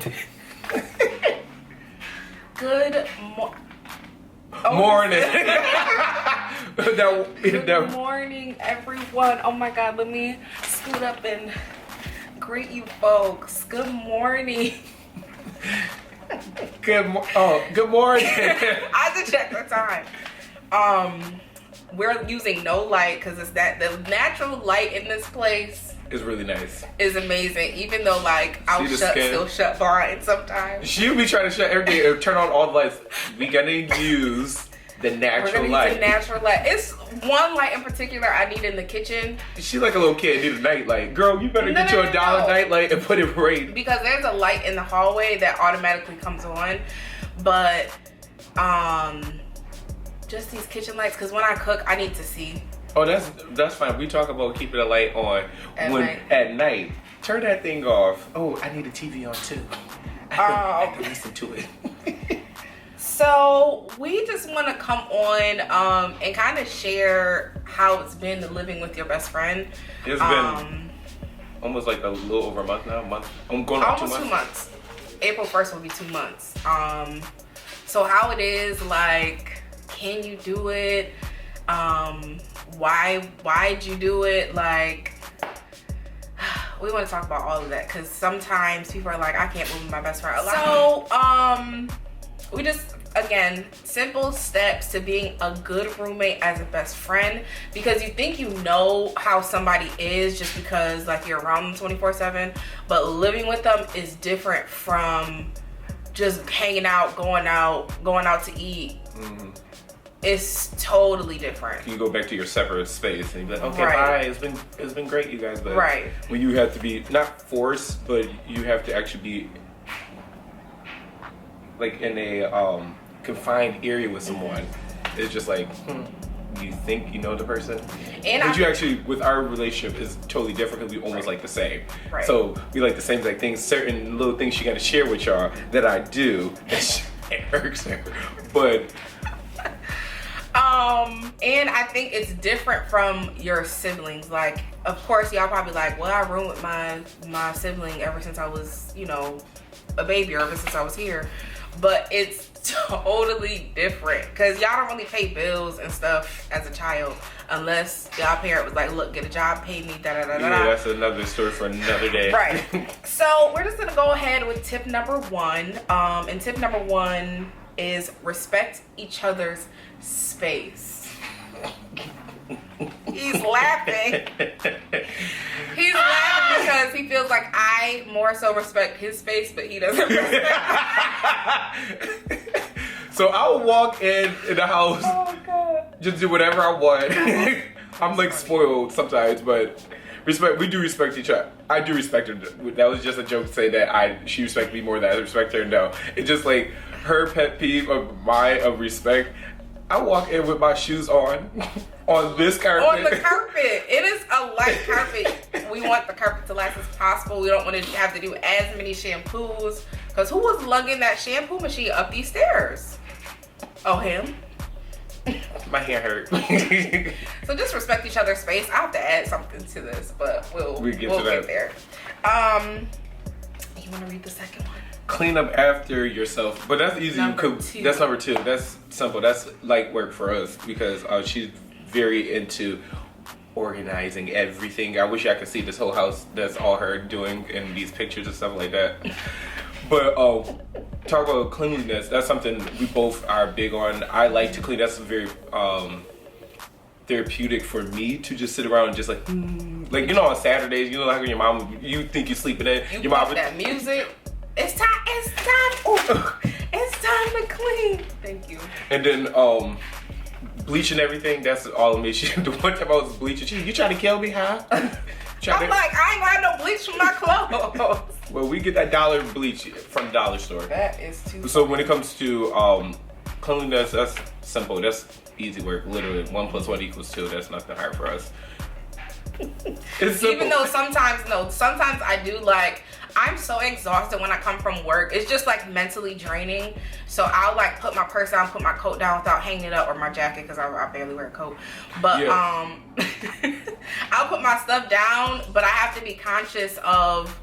Good morning. Good morning, everyone. Oh my God, let me scoot up and greet you folks. Good morning. Good morning. I had to check the time. We're using no light because it's that the natural light in this place is really nice. Is amazing. Even though like I'll still shut blind sometimes. She'll be trying to shut everything and turn on all the lights. We gotta use the natural light. Use the natural light. It's one light in particular I need in the kitchen. She's like a little kid, need a night light. Girl, you better get you a $1 night light and put it right. Because there's a light in the hallway that automatically comes on. But just these kitchen lights, because when I cook I need to see. Oh, that's fine. We talk about keeping a light on at night. Turn that thing off. Oh, I need a TV on too. I can listen to it. So we just want to come on and kind of share how it's been living with your best friend. It's been almost like a little over a month now. I'm going on 2 months. Almost 2 months. April 1st will be 2 months. So how it is, like, can you do it? Why'd you do it? Like, we want to talk about all of that because sometimes people are like, I can't live with my best friend. So we just, again, simple steps to being a good roommate as a best friend, because you think you know how somebody is just because like you're around them 24/7, but living with them is different from just hanging out, going out to eat. Mm-hmm. It's totally different. You go back to your separate space and you're like, okay, bye. It's been great, you guys. But when you have to be not forced, but you have to actually be like in a confined area with someone, it's just like, you think you know the person, but you actually, with our relationship, is totally different because we almost like the same. Right. So we like the same like things. Certain little things she got to share with y'all that I do. It irks her, but. And I think it's different from your siblings. Like, of course, y'all probably like, well, I room with my sibling ever since I was, you know, a baby, or ever since I was here. But it's totally different because y'all don't really pay bills and stuff as a child unless y'all parent was like, look, get a job, pay me, da-da-da-da. Yeah, that's another story for another day. Right. So we're just gonna go ahead with tip number 1. And tip number 1 is respect each other's space. He's laughing. He's laughing because he feels like I more so respect his space, but he doesn't respect So I will walk in the house, just do whatever I want. I'm like spoiled sometimes, but we do respect each other. I do respect her. That was just a joke to say that she respects me more than I respect her. No, it's just like her pet peeve of respect. I walk in with my shoes on this carpet. On the carpet. It is a light carpet. We want the carpet to last as possible. We don't want to have to do as many shampoos. Because who was lugging that shampoo machine up these stairs? Oh, him? My hair hurt. So just respect each other's space. I have to add something to this, but we'll get there. You want to read the second one? Clean up after yourself, but that's easy. That's number 2. That's simple. That's light work for us because she's very into organizing everything. I wish I could see this whole house. That's all her doing in these pictures and stuff like that. But talk about cleanliness. That's something we both are big on. I like to clean. That's very therapeutic for me to just sit around and just like you know, on Saturdays, you know, like when your mom, you think you're sleeping in, your mom put that music. It's time to clean. Thank you. And then bleaching everything, that's all of me. The one time I was bleaching, you trying to kill me, huh? I'm like, I ain't got no bleach for my clothes. Well, we get that dollar bleach from the dollar store. That is too So when it comes to cleanliness, that's simple. That's easy work. Literally 1 + 1 = 2. That's nothing hard for us. It's simple. Even though sometimes I do, like, I'm so exhausted when I come from work. It's just like mentally draining. So I'll like put my purse down, put my coat down without hanging it up, or my jacket, because I barely wear a coat. But I'll put my stuff down, but I have to be conscious of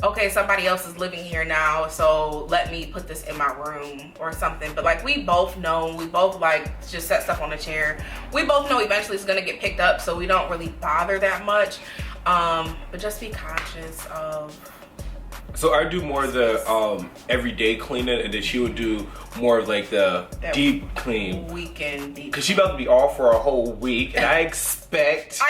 okay, somebody else is living here now, so let me put this in my room or something. But like, we both know, we both like just set stuff on a chair. We both know eventually it's gonna get picked up, so we don't really bother that much. But just be conscious of. So I do more of the everyday cleaning, and then she would do more of like the deep clean. Weekend deep. Cause she about to be off for a whole week, and I expect.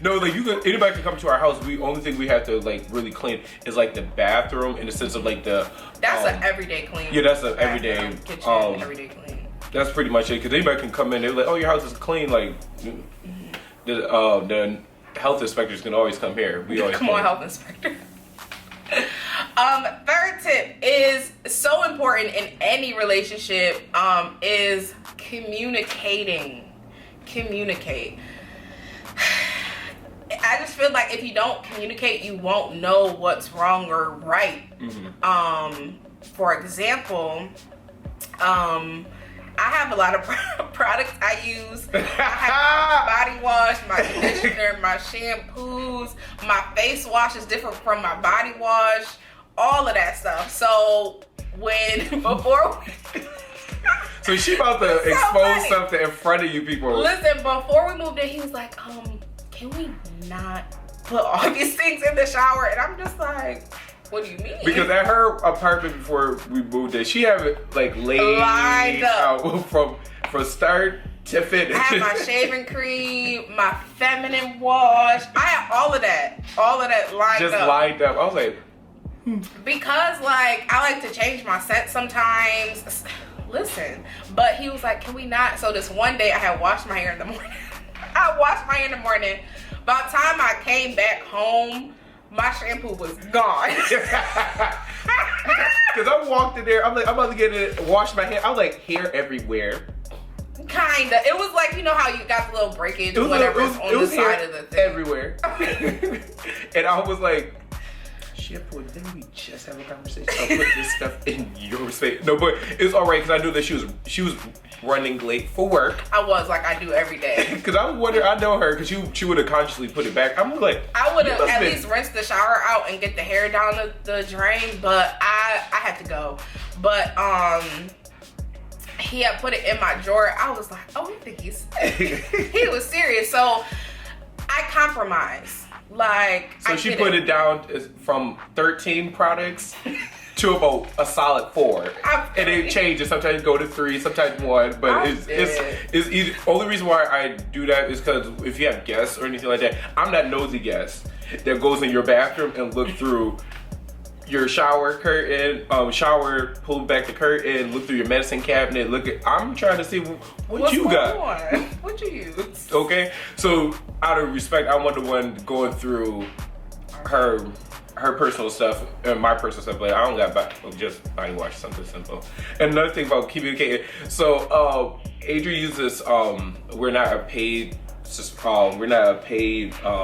No, like anybody can come to our house. Only thing we have to like really clean is like the bathroom, in the sense of like the. That's an everyday clean. Yeah, that's an everyday kitchen. Everyday clean. That's pretty much it. Cause anybody can come in, they're like, "Oh, your house is clean." Like, the health inspectors can always come here. We always come on, health inspector. Third tip is so important in any relationship, is communicating. Communicate. I just feel like if you don't communicate, you won't know what's wrong or right. For example, I have a lot of products I use. I have my body wash, my conditioner, my shampoos, my face wash is different from my body wash, all of that stuff. So so she about to expose something in front of you people. Listen, before we moved in, he was like, can we not put all these things in the shower? And I'm just like, what do you mean? Because at her apartment before we moved in, she had it like laid out from start to finish. I had my shaving cream, my feminine wash. I had all of that lined up. Just lined up. I was like, because like I like to change my scent sometimes. Listen, but he was like, can we not? So this one day I had washed my hair in the morning. I washed my hair in the morning. By the time I came back home, my shampoo was gone. Because I walked in there, I'm like, I'm about to get it, wash my hair. I was like, hair everywhere. Kinda. It was like, you know how you got the little breakage or whatever on the side of the thing. Everywhere. And I was like, shampoo, didn't we just have a conversation? I'll put this stuff in your space. No, but it's all right, because I knew that she was running late for work. I was like, I do every day. Because I wonder, I know her, because she would have consciously put it back. I'm like, I would have at least rinsed the shower out and get the hair down the drain, but I had to go. But he had put it in my drawer. I was like, oh, I think he was serious. So I compromised. Like, so she put it down from 13 products to about a solid 4. And it changes. Sometimes go to 3, sometimes 1. But it's easy. Only reason why I do that is because if you have guests or anything like that, I'm that nosy guest that goes in your bathroom and look through your shower curtain, pull back the curtain, look through your medicine cabinet, I'm trying to see what you got. What you use? Okay, so out of respect, I'm the one going through her personal stuff and my personal stuff. Like, I don't got just body wash, something simple. And another thing about communicating. So Adri uses we're not a paid.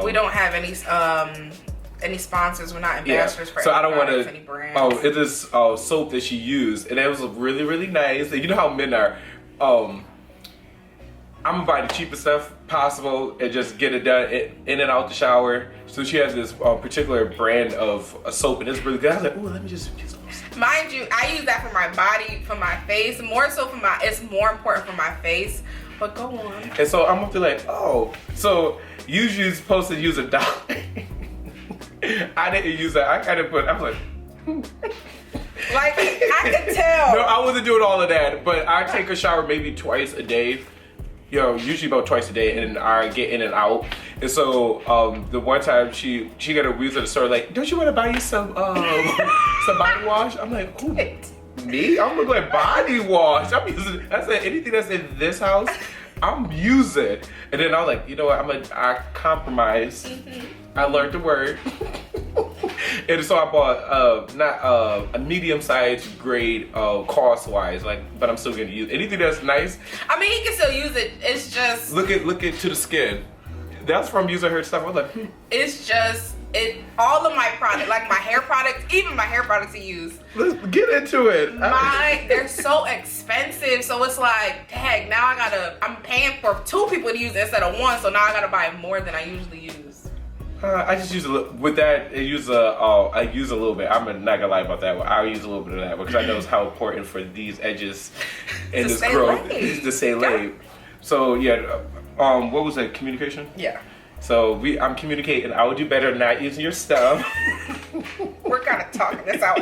We don't have any sponsors. We're not ambassadors for so I don't want to. Any brands. It is soap that she used, and it was really, really nice. And you know how men are. I'm gonna buy the cheapest stuff possible and just get it done in and out the shower. So she has this particular brand of a soap, and it's really good. I was like, oh, let me just. Mind you, I use that for my body, for my face, more so for it's more important for my face. But go on. And so I'm gonna be like, oh, so usually you're supposed to use $1. I didn't use that. I'm like, like, I could tell. No, I wasn't doing all of that, but I take a shower maybe twice a day. Usually about twice a day, and I get in and out. And so the one time she got a wheels at the store, like, don't you want to buy you some body wash? I'm like, who? Me? I'm looking like body wash. I'm using. I said anything that's in this house, I'm using. And then I was like, you know what? I compromise. Mm-hmm. I learned the word. And so I bought not a medium-sized grade cost-wise, but I'm still gonna use anything that's nice. I mean, he can still use it. It's just look to the skin. That's from using her stuff. I was like, It's just all of my products, like my hair products, even my hair products I use. Let's get into it. They're so expensive, so it's like, dang, now I'm paying for 2 people to use it instead of 1, so now I gotta buy more than I usually use. I just use a little with that. I use a little bit. I'm not gonna lie about that one. I'll use a little bit of that because I know it's how important for these edges and this growth is to stay laid. So yeah, what was that? Communication? Yeah. So I'm communicating. I would do better not using your stuff. We're kind of talking this out.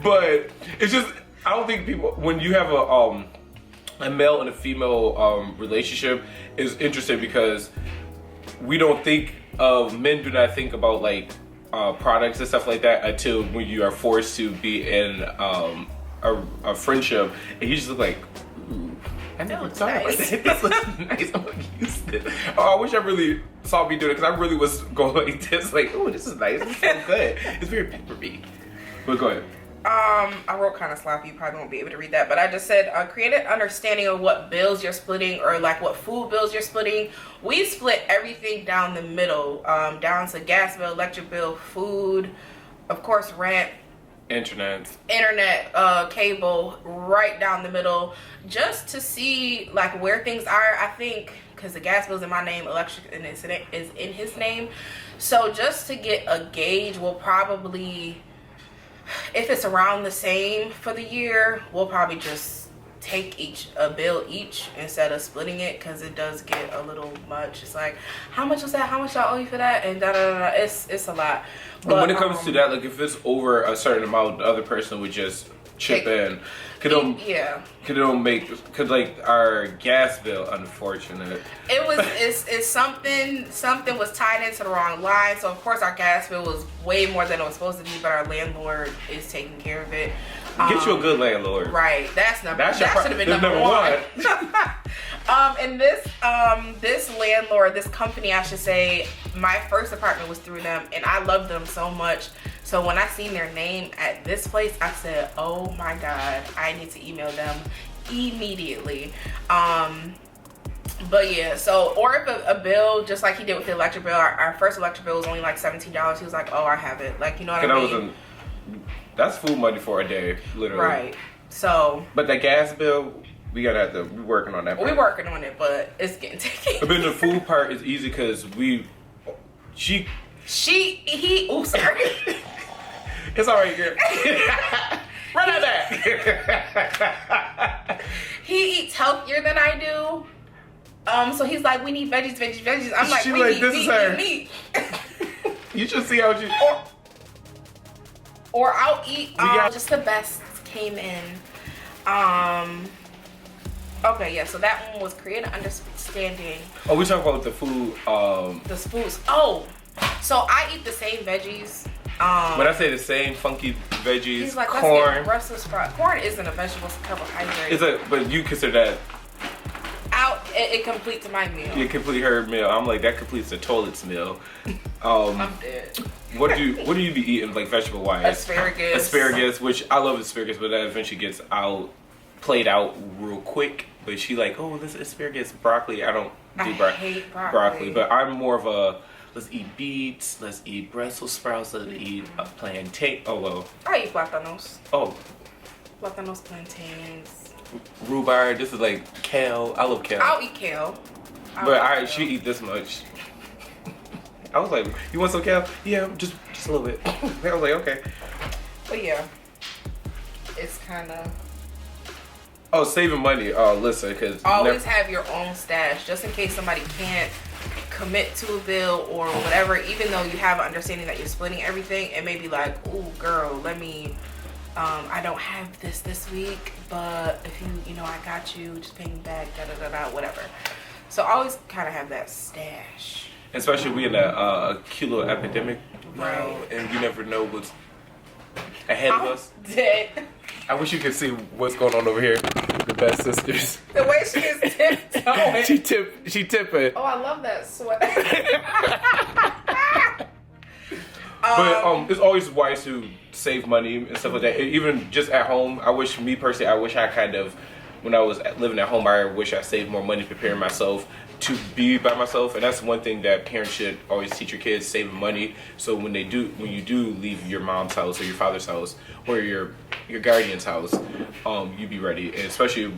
But it's just I don't think people when you have a male and a female relationship is interesting because we don't think of men do not think about like products and stuff like that until when you are forced to be in a friendship and you just look like, ooh, I never thought about that. This looks nice. I'm gonna use this. Oh, I wish I really saw me do it because I really was going like this, like, oh, this is nice. This is so good. It's very peppery. But go ahead. I wrote kind of sloppy. You probably won't be able to read that, but I just said create an understanding of what bills you're splitting or like what food bills you're splitting. We split everything down the middle, down to gas bill, electric bill, food, of course, rent, internet, cable, right down the middle, just to see like where things are. I think because the gas bill's in my name, electric is in his name, so just to get a gauge, we'll probably, if it's around the same for the year, we'll probably just take a bill each instead of splitting it because it does get a little much. It's like, how much was that? How much I owe you for that? And da da da. It's a lot. But when it comes to that, like if it's over a certain amount, the other person would just chip in. Could like our gas bill, unfortunate. It's something was tied into the wrong line. So of course our gas bill was way more than it was supposed to be, but our landlord is taking care of it. Get you a good landlord. Right. That should have been number one. And this landlord, this company, I should say, my first apartment was through them, and I loved them so much. So when I seen their name at this place, I said, oh my God, I need to email them immediately. But yeah, so, or if a bill, just like he did with the electric bill, our first electric bill was only like $17. He was like, oh, I have it. Like, you know what I mean? That's food money for a day, literally. Right. So. But the gas bill, we working on that part. We're working on it, but it's getting taken. But then the food part is easy because he, oh, sorry. It's all right, girl. Run out that. He eats healthier than I do. So he's like, we need veggies. I'm like, we need meat. You should see how she. Or I'll eat. Just the best came in. Okay, yeah. So that one was create an understanding. Oh, we talking about the food. The foods. Oh, so I eat the same veggies. When I say the same funky veggies, he's like, corn. Brussels sprouts. Corn isn't a vegetable, it's a carbohydrate. But you consider that. It completes my meal. You complete her meal. I'm like, that completes the toilet's meal. I'm dead. What do you be eating, like vegetable wise? Asparagus, which I love asparagus, but that eventually gets played out real quick. But she like, oh, this asparagus, broccoli. I don't do hate broccoli. But I'm more of a let's eat beets, let's eat Brussels sprouts, let's eat a plantain. Oh well. I eat plátanos. Oh. Plátanos, plantains. Rhubarb. This is like kale. I love kale. I'll eat kale. She eat this much. I was like, you want some kale? Yeah, just a little bit. I was like, okay. But yeah, it's kind of. Oh, saving money. Oh, listen, because always have your own stash just in case somebody can't commit to a bill or whatever. Even though you have an understanding that you're splitting everything, it may be like, oh, girl, let me. I don't have this week, but if you know, I got you, just pay me back, whatever. So always kind of have that stash. Especially we in a kilo epidemic now, right? And you never know what's ahead of us. Dead. I wish you could see what's going on over here. The best sisters. The way she is tiptoeing. She tipping. Oh, I love that sweat. But it's always wise to save money and stuff like that. Even just at home, I wish I kind of, when I was living at home, I wish I saved more money preparing myself to be by myself. And that's one thing that parents should always teach your kids, saving money. So when you do leave your mom's house or your father's house or your guardian's house, you be ready. And especially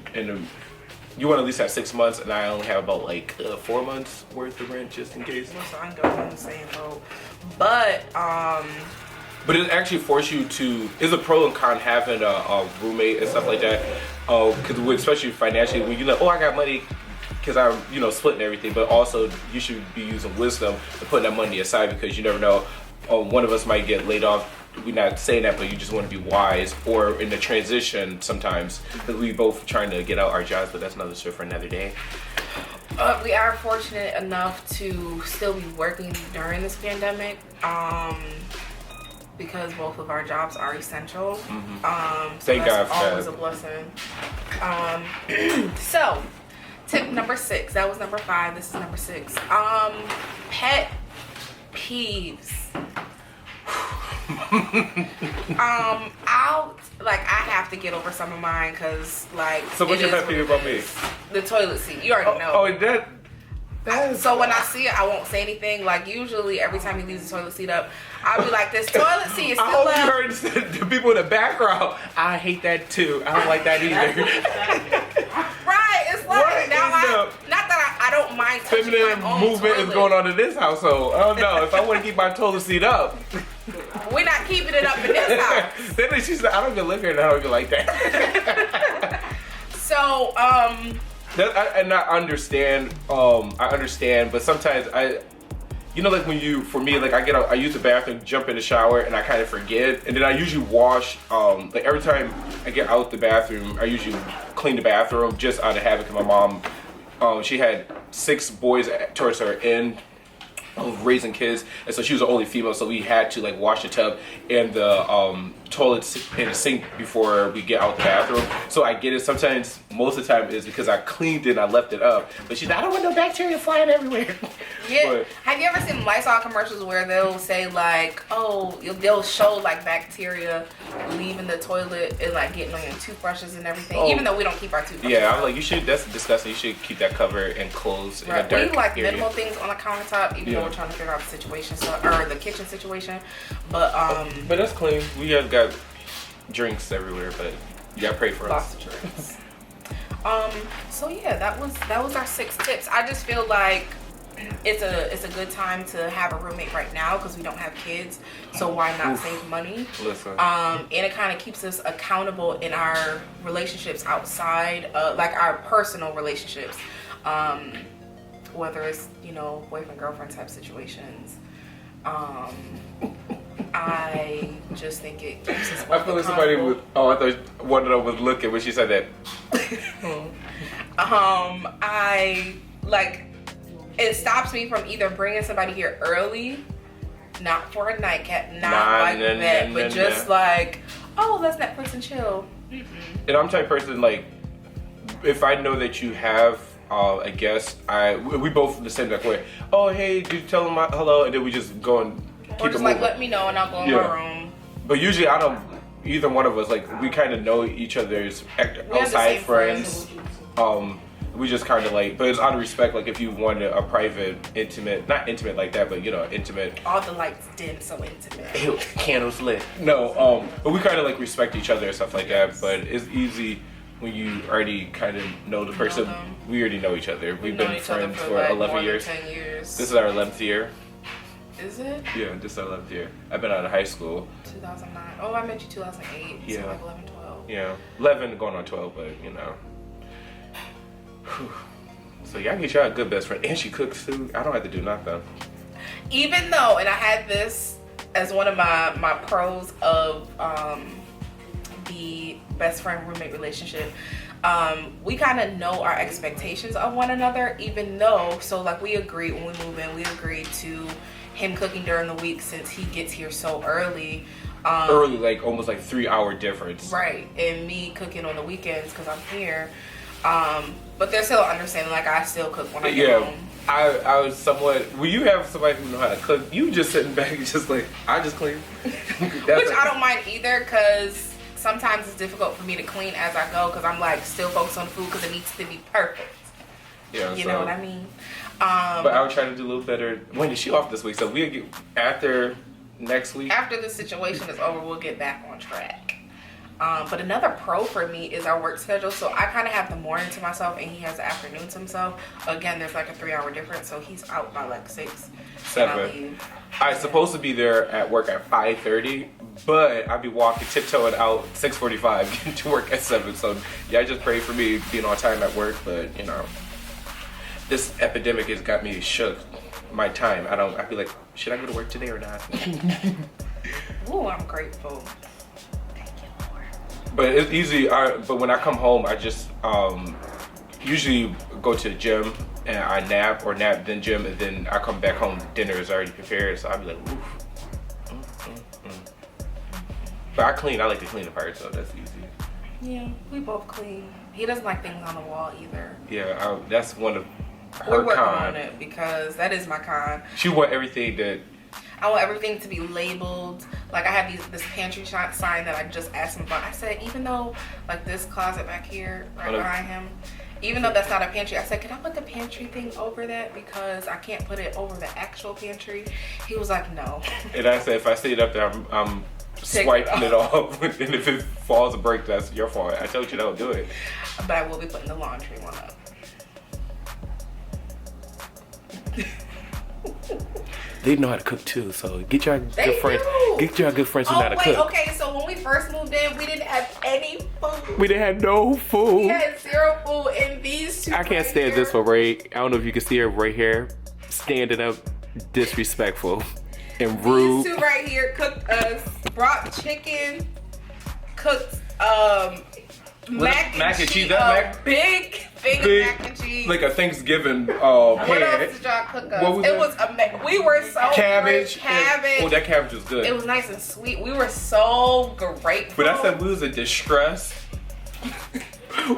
you want to at least have 6 months, and I only have about like 4 months worth of rent just in case. So I'm going in the same boat, but it actually forces you to. Is a pro and con having a roommate and stuff like that. Because especially financially, when you know, I got money. Because I'm, splitting everything, but also you should be using wisdom to put that money aside because you never know. One of us might get laid off. We're not saying that, but you just want to be wise. Or in the transition sometimes, because we both trying to get out our jobs, but that's another story for another day. We are fortunate enough to still be working during this pandemic. Because both of our jobs are essential. So Thank God for always that. a blessing. So, tip number 6. That was number 5. This is number 6. Pet peeves. I have to get over some of mine because So what's your pet peeve about me? The toilet seat. You already know. Oh, that. So when I see it, I won't say anything. Like usually, every time he leaves the toilet seat up, I'll be like, "This toilet seat is still up." I hope you heard the people in the background. I hate that too. I don't like that either. Right? It's like not that I don't mind touching feminine my own movement toilet. is going on in this household. Oh no! If I want to keep my toilet seat up, we're not keeping it up in this house. Then she said, "I don't even live here, and I don't even like that." So I understand. I understand, but sometimes like I use the bathroom, jump in the shower, and I kind of forget, and then I usually wash. Like every time I get out the bathroom, I usually clean the bathroom just out of habit. Because my mom, she had 6 boys towards her end of raising kids, and so she was the only female, so we had to wash the tub and the toilet and the sink before we get out the bathroom. So I get it. Sometimes, most of the time, is because I cleaned it and I left it up. But she's like, I don't want no bacteria flying everywhere. Yeah. But, have you ever seen Lysol commercials where they'll say they'll show bacteria leaving the toilet and getting on your toothbrushes and everything, even though we don't keep our toothbrushes. Yeah, I'm like, that's disgusting. You should keep that covered and closed in a dark we minimal things on the countertop, even though we're trying to figure out the situation, or the kitchen situation. But that's clean. We have got drinks everywhere, but you gotta pray for lots us. of drinks. So yeah, that was our 6 tips. I just feel like it's a good time to have a roommate right now because we don't have kids, so why not save money? Listen. And it kind of keeps us accountable in our relationships outside, our personal relationships, whether it's boyfriend girlfriend type situations. I just think it keeps us both I feel like somebody was. Oh, I thought one of them was looking when she said that. It stops me from either bringing somebody here early, not for a nightcap, just let's Netflix and chill. Mm-mm. And I'm the type of person if I know that you have a guest, we both the same way. Oh, hey, did you tell them hello? And then we just go and keep it moving. Let me know and I'll go in my room. But usually I don't. Either one of us we kind of know each other's outside friends. We just kind of but it's out of respect. If you wanted a private, intimate, not intimate like that, but intimate. All the lights dim, so intimate. Ew, candles lit. No, but we kind of respect each other and stuff like that. But it's easy when you already kind of know the person. We already know each other. We've been friends for 11 years. 10 years. This is our 11th year. Is it? Yeah, this is our 11th year. I've been out of high school. 2009. Oh, I met you 2008. Yeah. So 11, 12. Yeah, 11 going on 12, but So y'all get y'all a good best friend, and she cooks too. I don't have to do nothing. Even though, and I had this as one of my pros of the best friend roommate relationship. We kind of know our expectations of one another, even though, we agreed when we move in, we agreed to him cooking during the week since he gets here so early. Early, almost 3-hour difference. Right, and me cooking on the weekends because I'm here. But they're still understanding, I still cook when I get home. I was somewhat, when you have somebody who know how to cook, you just sitting back and just I just clean. Which I don't mind either, because sometimes it's difficult for me to clean as I go, because I'm still focused on the food because it needs to be perfect. Yeah, you know what I mean? But I would try to do a little better. When is she off this week? So we'll get after next week. After the situation is over, we'll get back on track. But another pro for me is our work schedule. So I kind of have the morning to myself and he has the afternoon to himself. Again, there's like a 3-hour difference. So he's out by like 6. 7. I'm supposed to be there at work at 5:30, but I'll be walking, tiptoeing out 6:45, getting to work at 7. So yeah, just pray for me being on time at work. But you know, this epidemic has got me shook. My time, I feel like, should I go to work today or not? Ooh, I'm grateful. But it's easy. But when I come home, I just usually go to the gym and I nap then gym, and then I come back home. Dinner is already prepared, so I'll be like, oof. But I clean. I like to clean the part, so that's easy. Yeah, we both clean. He doesn't like things on the wall either. Yeah, that's one of her We're working con. on it because that is my con. She want everything that. I want everything to be labeled. Like I have this pantry shop sign that I just asked him about. I said, even though like this closet back here right behind him, even though that's not a pantry, I said, can I put the pantry thing over that because I can't put it over the actual pantry? He was like, no. And I said, if I see it up there, I'm swiping it off. And if it falls or breaks, that's your fault. I told you don't do it. But I will be putting the laundry one up. They know how to cook too, so get y'all good friends. Get y'all good friends who know how to cook. Okay, so when we first moved in, we didn't have any food. We didn't have no food. We had 0 food, and these two. I can't stand this one, right? I don't know if you can see her right here, standing up, disrespectful and rude. These two right here cooked us, brought chicken, cooked mac and cheese. Big mac and cheese. Like a Thankksgiving pan. What else did y'all cook us? We were so cabbage. Cabbage. Oh, that cabbage was good. It was nice and sweet. We were so grateful. But I said we was in distress.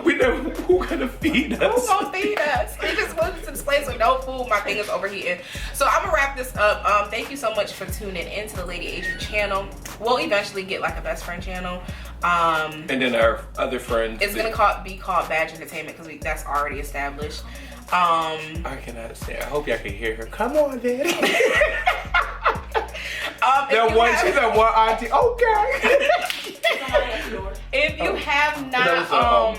We know who gonna feed us. Who's gonna feed us? We just went to this place with no food. My thing is overheating. So I'm gonna wrap this up. Thank you so much for tuning into the Lady Adri channel. We'll eventually get like a best friend channel. And then our other friends. It's gonna be called Badge Entertainment because that's already established. I cannot say. I hope y'all can hear her. Come on, Daddy. She's that one auntie. Okay. If you have not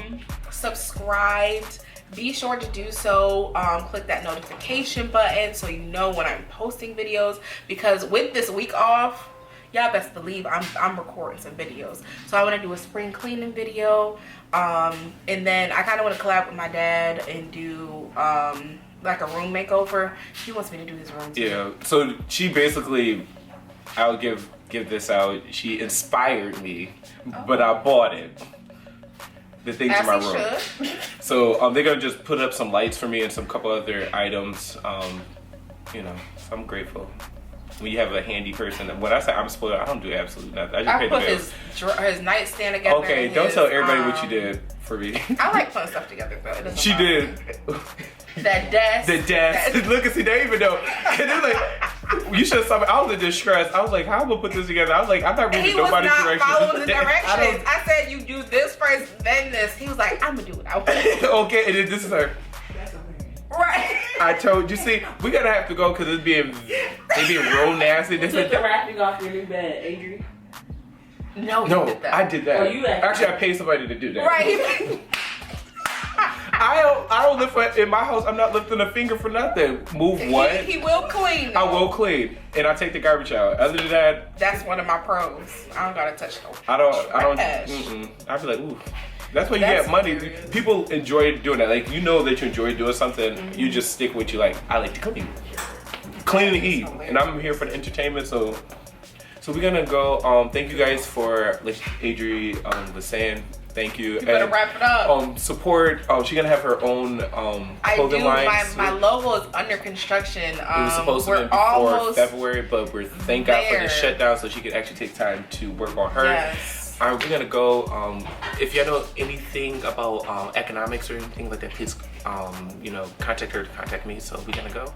subscribed, be sure to do so. Click that notification button so you know when I'm posting videos, because with this week off, y'all best believe I'm recording some videos. So I want to do a spring cleaning video, and then I kind of want to collab with my dad and do like a room makeover. He wants me to do his room too. Yeah, so she basically, I'll give this out, she inspired me, but I bought it. The things in my room. So they're gonna just put up some lights for me and some couple other items. You know, so I'm grateful. When you have a handy person, when I say I'm spoiled, I don't do absolutely nothing. I just pay the bills. His nightstand together. Okay, don't tell everybody what you did for me. I like putting stuff together though. She did. That desk. The desk. Look and see, they even know. And they're like, you should have saw me. I was in distress. I was like, how am I gonna put this together? I was like, I'm not reading nobody's directions. He was not following the directions. I said, you do this first, then this. He was like, I'm gonna do it. I want. Okay, and then this is her. Right. I told you. See, we gotta have to go because it's being real nasty. You took the wrapping off your new bed, Adri. No, I did that. Oh, you actually, I paid somebody to do that. Right. I don't lift in my house. I'm not lifting a finger for nothing. Move what? He will clean. I will clean, and I take the garbage out. Other than that, that's one of my pros. I don't gotta touch no. I don't. I'd be like, ooh. That's when you get money. Serious. People enjoy doing that. Like, you know that you enjoy doing something. You just stick with you. Like, I like to clean and eat, and I'm here for the entertainment. So we're gonna go. Thank you guys for, like Adri was saying. Thank you. You better wrap it up. Support. She's gonna have her own clothing line. My logo is under construction. It was supposed to be before February, but we're thank God for the shutdown, so she could actually take time to work on her. Yes. We're gonna go. If you know anything about economics or anything like that, please contact her to contact me. So we're gonna go.